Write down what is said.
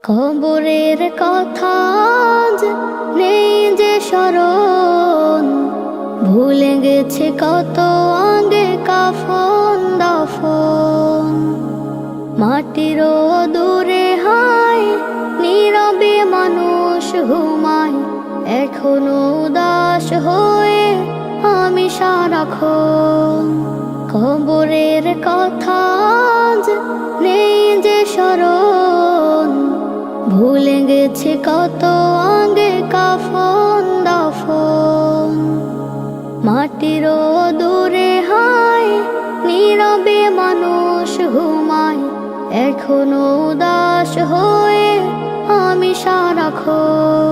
কবরের কথা আজ নেই যে স্মরণ, ভুলে গেছে কত আগে কাফন দাফন। মাটির দূরে হায় নীরবে মানুষ ঘুমায়, এখনো উদাস হয়ে আমি সারাক্ষণ। কবরের কথা আজ নেই যে স্মরণ, ভুলে গেছে কত আগে কাফন দাফন। মাটির দূরে হায় নীরবে মানুষ ঘুমায়, এখনো উদাস হয়ে আমি সারাক্ষণ।